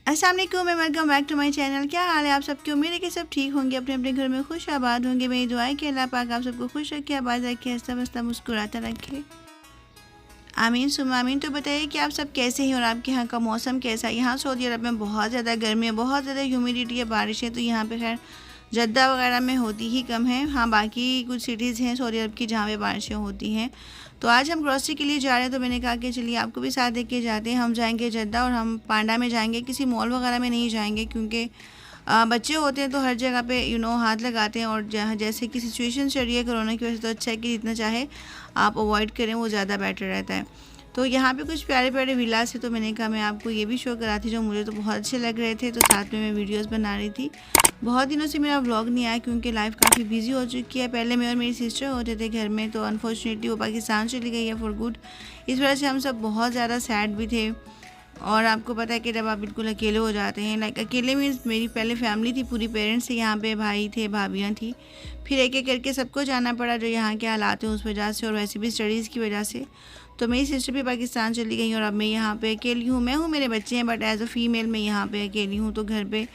अस्सलाम वालेकुम, welcome back to my channel. क्या हाल है आप सबकी? उम्मीद है कि सब ठीक होंगे, अपने अपने घर में खुश आबाद होंगे। मेरी दुआ है कि अल्लाह पाक आप सबको खुश रखे, आबाद रखे, हंसता बसता मुस्कुराता रखे। आमीन सुम्मा आमीन। तो बताइए कि आप सब कैसे हैं और आपके यहाँ का मौसम कैसा है? यहाँ सऊदी अरब में बहुत ज़्यादा गर्मी है, बहुत ज़्यादा ह्यूमिडिटी है, बारिश है। तो यहाँ पे खैर जद्दा वगैरह में होती ही कम है। हाँ, बाकी कुछ सिटीज़ हैं सऊदी अरब की जहाँ पे बारिशें होती हैं। तो आज हम ग्रॉसरी के लिए जा रहे हैं, तो मैंने कहा कि चलिए आपको भी साथ लेके जाते हैं। हम जाएंगे जद्दा और हम पांडा में जाएंगे, किसी मॉल वगैरह में नहीं जाएंगे क्योंकि बच्चे होते हैं तो हर जगह पे हाथ लगाते हैं। और जहाँ जैसे कि सिचुएशन चल रही है कोरोना की वजह से, तो अच्छा है कि जितना चाहे आप अवॉइड करें, वो ज़्यादा बेटर रहता है। तो यहाँ पे कुछ प्यारे प्यारे विलास है, तो मैंने कहा मैं आपको ये भी शो कराती जो मुझे तो बहुत अच्छे लग रहे थे। तो साथ में मैं वीडियोस बना रही थी। बहुत दिनों से मेरा व्लॉग नहीं आया क्योंकि लाइफ काफ़ी बिजी हो चुकी है। पहले मैं और मेरी सिस्टर होते थे घर में, तो अनफॉर्चुनेटली वो पाकिस्तान चली गई है फॉर गुड। इस वजह से हम सब बहुत ज़्यादा सैड भी थे। और आपको पता है कि जब आप बिल्कुल अकेले हो जाते हैं, लाइक अकेले मीन्स मेरी पहले फैमिली थी, पूरी पेरेंट्स थे यहाँ पे, भाई थे, भाभियाँ थी, फिर एक एक करके सबको जाना पड़ा जो यहाँ के हालात हैं उस वजह से, और वैसे भी स्टडीज़ की वजह से। तो मेरी सिस्टर भी पाकिस्तान चली गई और अब मैं यहाँ पे अकेली हूँ। मैं हूँ, मेरे बच्चे हैं, बट एज अ फ़ीमेल मैं यहाँ पे अकेली हूँ। तो घर पे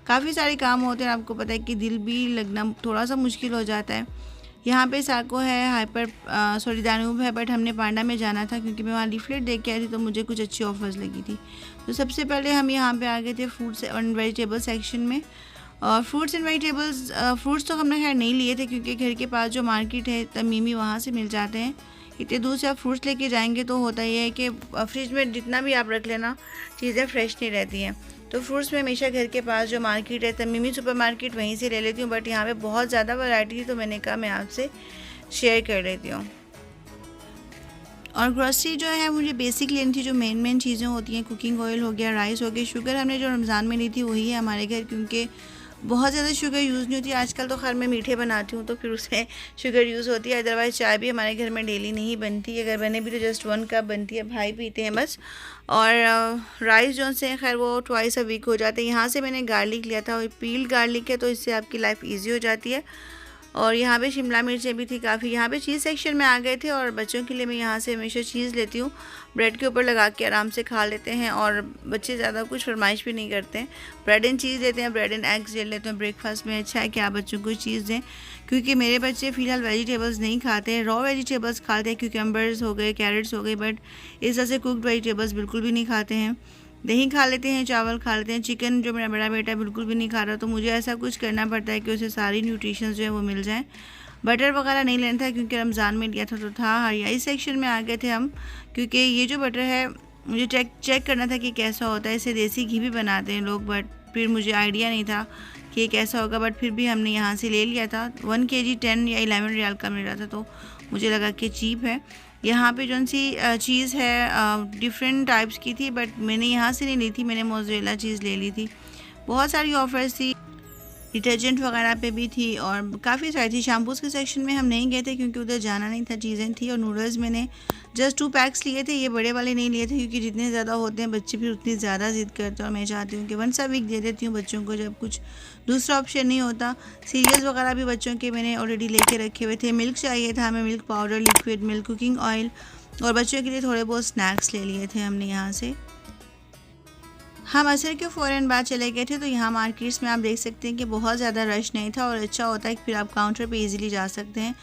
काफ़ी सारे काम होते हैं, आपको पता है कि दिल भी लगना थोड़ा सा मुश्किल हो जाता है। यहाँ पे साको है, हाइपर दानूब है, बट हमने पांडा में जाना था क्योंकि मैं वहाँ लीफलेट देख के आई थी, तो मुझे कुछ अच्छी ऑफर्स लगी थी। तो सबसे पहले हम यहाँ पे आ गए थे फ्रूट्स एंड वेजिटेबल सेक्शन में। और फ्रूट्स एंड वेजिटेबल्स, फ्रूट्स तो हमने खैर नहीं लिए थे क्योंकि घर के पास जो मार्केट है तमीमी, वहाँ से मिल जाते हैं। इतने दूर से आप फ्रूट्स लेके जाएंगे तो होता ही है कि फ्रिज में जितना भी आप रख लेना, चीज़ें फ्रेश नहीं रहती हैं। तो फ्रूट्स में हमेशा घर के पास जो मार्केट है तमीमी सुपर मार्केट, वहीं से ले लेती हूँ। बट यहाँ पे बहुत ज़्यादा वैरायटी थी, तो मैंने कहा मैं आपसे शेयर कर लेती हूँ। और ग्रॉसरी जो है मुझे बेसिक लेनी थी, जो मेन चीज़ें होती हैं, कुकिंग ऑयल हो गया, राइस हो गया, शुगर हमने जो रमज़ान में ली थी वही है हमारे घर, क्योंकि बहुत ज़्यादा शुगर यूज़ नहीं होती। आजकल तो खैर मैं मीठे बनाती हूँ तो फिर उसमें शुगर यूज़ होती है, अदरवाइज़ चाय भी हमारे घर में डेली नहीं बनती। अगर बने भी तो जस्ट 1 कप बनती है, भाई पीते हैं बस। और राइस जो से खैर वो ट्वाइस अ वीक हो जाते हैं। यहाँ से मैंने गार्लिक लिया था, और पील्ड गार्लिक है तो इससे आपकी लाइफ ईजी हो जाती है। और यहाँ पे शिमला मिर्चें भी थी काफ़ी। यहाँ पे चीज़ सेक्शन में आ गए थे, और बच्चों के लिए मैं यहाँ से हमेशा चीज़ लेती हूँ, ब्रेड के ऊपर लगा के आराम से खा लेते हैं। और बच्चे ज़्यादा कुछ फरमाइश भी नहीं करते हैं, ब्रेड एंड चीज़ लेते हैं, ब्रेड एंड एग्स ले लेते हैं ब्रेकफास्ट में। अच्छा है कि आप बच्चों को चीज़ दें, क्योंकि मेरे बच्चे फ़िलहाल वेजिटेबल्स नहीं खाते हैं, रॉ वेजिटेबल्स खाते हैं, क्यूकम्बर्स हो गए, कैरेट्स हो गए, बट इस तरह से कुकड वेजिटेबल्स बिल्कुल भी नहीं खाते हैं। दही खा लेते हैं, चावल खा लेते हैं, चिकन जो मेरा बड़ा बेटा बिल्कुल भी नहीं खा रहा, तो मुझे ऐसा कुछ करना पड़ता है कि उसे सारी न्यूट्रिशंस जो है वो मिल जाएं। बटर वगैरह नहीं लेना था क्योंकि रमज़ान में लिया था तो था। हरियाई सेक्शन में आ गए थे हम, क्योंकि ये जो बटर है मुझे चेक करना था कि कैसा होता है। इसे देसी घी भी बनाते हैं लोग, बट फिर मुझे आइडिया नहीं था कि ये कैसा होगा, बट फिर भी हमने यहाँ से ले लिया था। 1 kg 10 या 11 रियाल का मिल रहा था, तो मुझे लगा कि चीप है। यहाँ पे जो सी चीज़ है डिफरेंट टाइप्स की थी, बट मैंने यहाँ से नहीं ली थी, मैंने मोज़रेला चीज़ ले ली थी। बहुत सारी ऑफ़र्स थी, डिटर्जेंट वगैरह पे भी थी और काफ़ी सारी थी। शैम्पूज़ के सेक्शन में हम नहीं गए थे क्योंकि उधर जाना नहीं था, चीज़ें थी। और नूडल्स मैंने जस्ट 2 पैक्स लिए थे, ये बड़े वाले नहीं लिए थे क्योंकि जितने ज़्यादा होते हैं बच्चे फिर उतनी ज़्यादा ज़िद करते हैं, और मैं चाहती हूँ कि 1 a वीक दे देती हूँ बच्चों को जब कुछ दूसरा ऑप्शन नहीं होता। सीरियल्स वगैरह भी बच्चों के मैंने ऑलरेडी लेके रखे हुए थे। मिल्क चाहिए था हमें, milk powder, liquid milk, cooking oil, और बच्चों के लिए थोड़े बहुत स्नैक्स ले लिए थे हमने यहाँ से। हम असर के फ़ौरन बाद चले गए थे, तो यहाँ मार्केट्स में आप देख सकते हैं कि बहुत ज़्यादा रश नहीं था, और अच्छा होता है कि फिर आप काउंटर पे इजीली जा सकते हैं।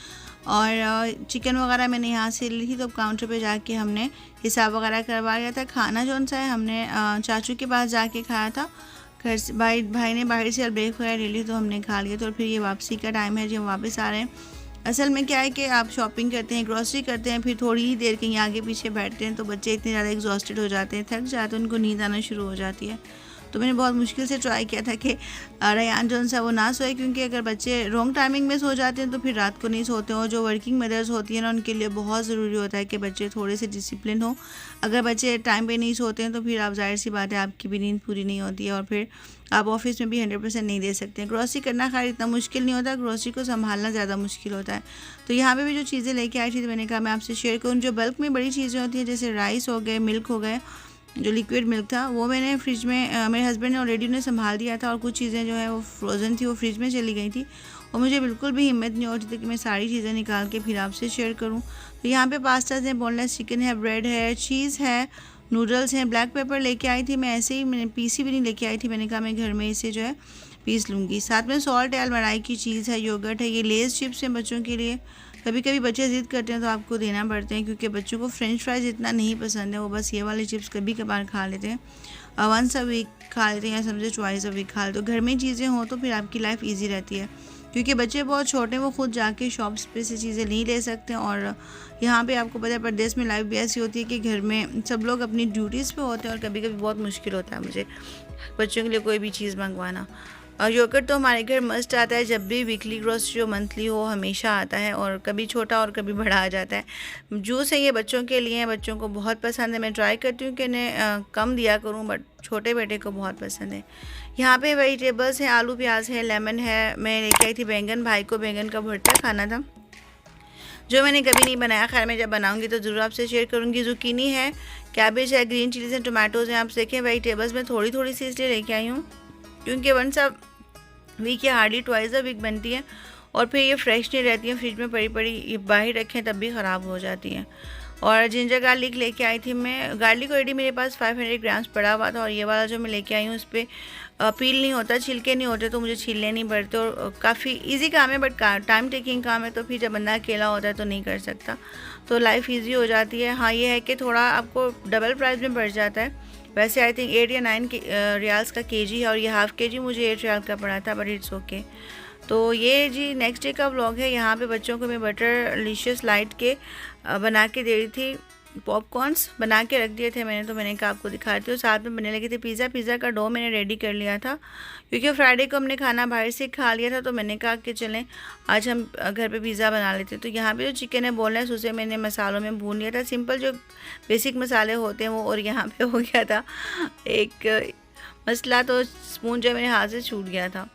और चिकन वगैरह मैंने यहाँ से ली थी, तो काउंटर पे जाके हमने हिसाब वगैरह करवा लिया था। खाना जो सा है हमने चाचू के पास जाके खाया था, घर से भाई ने बाहर से ब्रेक वगैरह ले ली तो हमने खा लिया। तो फिर ये वापसी का टाइम है, जब वापस आ रहे हैं। असल में क्या है कि आप शॉपिंग करते हैं, ग्रॉसरी करते हैं, फिर थोड़ी ही देर कहीं आगे पीछे बैठते हैं तो बच्चे इतने ज़्यादा एग्जॉस्टेड हो जाते हैं, थक जाते हैं, उनको नींद आना शुरू हो जाती है। तो मैंने बहुत मुश्किल से ट्राई किया था कि रेयान जो सा वो ना सोए, क्योंकि अगर बच्चे रॉन्ग टाइमिंग में सो जाते हैं तो फिर रात को नहीं सोते हैं। और जो वर्किंग मदर्स होती हैं ना, उनके लिए बहुत ज़रूरी होता है कि बच्चे थोड़े से डिसिप्लिन हो। अगर बच्चे टाइम पे नहीं सोते हैं तो फिर आप जाहिर सी बात है आपकी भी नींद पूरी नहीं होती है, और फिर आप ऑफिस में भी 100% नहीं दे सकते हैं। ग्रॉसरी करना खैर इतना मुश्किल नहीं होता, ग्रॉसरी को संभालना ज़्यादा मुश्किल होता है। तो यहाँ पे भी जो चीज़ें लेके आई थी तो मैंने कहा मैं आपसे शेयर करूँ। जो बल्क में बड़ी चीज़ें होती हैं, जैसे राइस हो गए, मिल्क हो गए, जो लिक्विड मिल्क था वो मैंने फ्रिज में मेरे हस्बैंड ने ऑलरेडी उन्हें संभाल दिया था, और कुछ चीज़ें जो है वो फ्रोज़न थी, वो फ्रिज में चली गई थी, और मुझे बिल्कुल भी हिम्मत नहीं होती थी कि मैं सारी चीज़ें निकाल के फिर आपसे शेयर करूं। तो यहाँ पे पास्ताज हैं, बोनलेस चिकन है, ब्रेड है, चीज़ है, नूडल्स हैं। ब्लैक पेपर लेके आई थी मैं, ऐसे ही मैंने पीसी भी नहीं लेके आई थी, मैंने कहा मैं घर में इसे जो है पीस लूँगी। साथ में सॉल्ट है, अलमराई की चीज़ है, योगर्ट है, ये लेज़ चिप्स हैं बच्चों के लिए। कभी कभी बच्चे ज़िद करते हैं तो आपको देना पड़ते हैं, क्योंकि बच्चों को फ्रेंच फ्राइज़ इतना नहीं पसंद है, वो बस ये वाले चिप्स कभी कभार खा लेते हैं, वंस अ वीक खा लेते हैं या समझे ट्वाइस अ वीक खा लेते। तो घर में चीज़ें हों तो फिर आपकी लाइफ ईजी रहती है, क्योंकि बच्चे बहुत छोटे हैं, वो खुद जाके शॉप्स पे से चीज़ें नहीं ले सकते। और यहाँ पे आपको पता है प्रदेश में लाइफ भी ऐसी होती है कि घर में सब लोग अपनी ड्यूटीज़ पे होते हैं, और कभी कभी बहुत मुश्किल होता है मुझे बच्चों के लिए कोई भी चीज़ मंगवाना। और योगर्ट तो हमारे घर मस्ट आता है, जब भी वीकली ग्रोसरी जो मंथली हो हमेशा आता है, और कभी छोटा और कभी बड़ा आ जाता है। जूस है, ये बच्चों के लिए हैं, बच्चों को बहुत पसंद है। मैं ट्राई करती हूँ कि इन्हें कम दिया करूँ, बट छोटे बेटे को बहुत पसंद है। यहाँ पे वेजिटेबल्स हैं, आलू प्याज है, लेमन है। मैं लेके आई थी बैंगन, भाई को बैंगन का भुर्ता खाना था जो मैंने कभी नहीं बनाया। खैर मैं जब बनाऊंगी तो ज़रूर आपसे शेयर करूँगी। जुकीनी है, कैबेज है, ग्रीन चिलीज़ हैं, टोमेटोज़ हैं। आप देखें वेजिटेबल्स में थोड़ी थोड़ी सी इसलिए लेके आई हूँ क्योंकि वंस अ वीक या हार्डली ट्वाइस अ वीक बनती है, और फिर ये फ्रेश नहीं रहती हैं, फ्रिज में पड़ी पड़ी ये बाहर रखें तब भी ख़राब हो जाती हैं। और जिंजर गार्लिक लेके आई थी मैं। गार्लिक ऑलरेडी मेरे पास 500 ग्राम्स पड़ा हुआ था, और ये वाला जो मैं लेके आई हूँ उस पर पील नहीं होता, छिलके नहीं होते, तो मुझे छीलने नहीं पड़ते, और काफ़ी इजी काम है, बट टाइम टेकिंग काम है, तो फिर जब बंदा अकेला होता है तो नहीं कर सकता, तो लाइफ ईजी हो जाती है। हाँ ये है कि थोड़ा आपको डबल प्राइस में पड़ जाता है। वैसे आई थिंक 8 या 9 रियाल्स का केजी है, और ये हाफ़ केजी मुझे 8 रियाल का पड़ा था, बट इट्स ओके। तो ये जी नेक्स्ट डे का व्लॉग है। यहाँ पे बच्चों को मैं बटर लिशियस लाइट के बना के दे रही थी। पॉपकॉर्न्स बना के रख दिए थे मैंने, तो मैंने कहा आपको दिखाती हूँ। साथ में बनने लगे थे पिज़्ज़ा का डो मैंने रेडी कर लिया था, क्योंकि फ्राइडे को हमने खाना बाहर से खा लिया था, तो मैंने कहा कि चलें आज हम घर पे पिज़्ज़ा बना लेते। तो यहाँ पे जो चिकन है बोनलेस, उसे मैंने मसालों में भून लिया था, सिंपल जो बेसिक मसाले होते हैं वो। और यहाँ पे हो गया था एक मसला, तो स्पून जो मेरे हाथ से छूट गया था।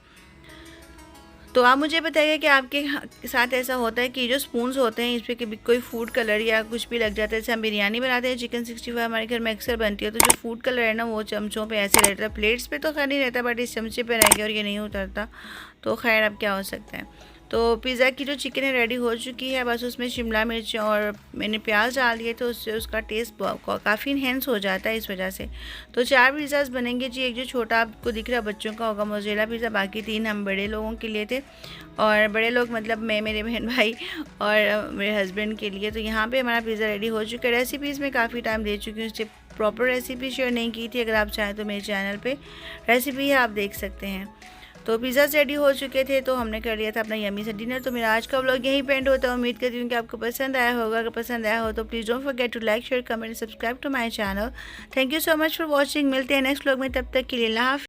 तो आप मुझे बताइए कि आपके साथ ऐसा होता है कि जो स्पून्स होते हैं इस पर कभी कोई फूड कलर या कुछ भी लग जाता है। जैसे हम बिरयानी बनाते हैं, चिकन 65 हमारे घर में अक्सर बनती है, तो जो फूड कलर है ना वो चमचों पे ऐसे रहता है। प्लेट्स पे तो खैर नहीं रहता, बट इस चमचे पे रह गया और ये नहीं उतरता, तो खैर अब क्या हो सकता है। तो पिज़्ज़ा की जो चिकन है रेडी हो चुकी है, बस उसमें शिमला मिर्च और मैंने प्याज डाल दिए, तो उससे उसका टेस्ट काफ़ी इन्हेंस हो जाता है इस वजह से। तो 4 पिज़्ज़ाज बनेंगे जी। एक जो छोटा आपको दिख रहा है बच्चों का होगा मोज़रेला पिज़्ज़ा, बाकी 3 हम बड़े लोगों के लिए थे, और बड़े लोग मतलब मैं, मेरे बहन भाई और मेरे हस्बैंड के लिए। तो यहाँ पे हमारा पिज़्ज़ा रेडी हो चुका है। रेसिपीज़ में काफ़ी टाइम दे चुकी हूँ, उससे प्रॉपर रेसिपी शेयर नहीं की थी। अगर आप चाहें तो मेरे चैनल पे रेसिपी है, आप देख सकते हैं। तो पिज़्ज़ा रेडी हो चुके थे, तो हमने कर लिया था अपना यमी सा डिनर। तो मेरा आज का व्लॉग यहीं पेंड होता है। उम्मीद करती हूँ कि आपको पसंद आया होगा। अगर पसंद आया हो तो please don't forget to like, share, comment, subscribe to my channel. Thank you so much for watching. मिलते हैं नेक्स्ट व्लॉग में, तब तक के लिए अल्लाह हाफ़िज़।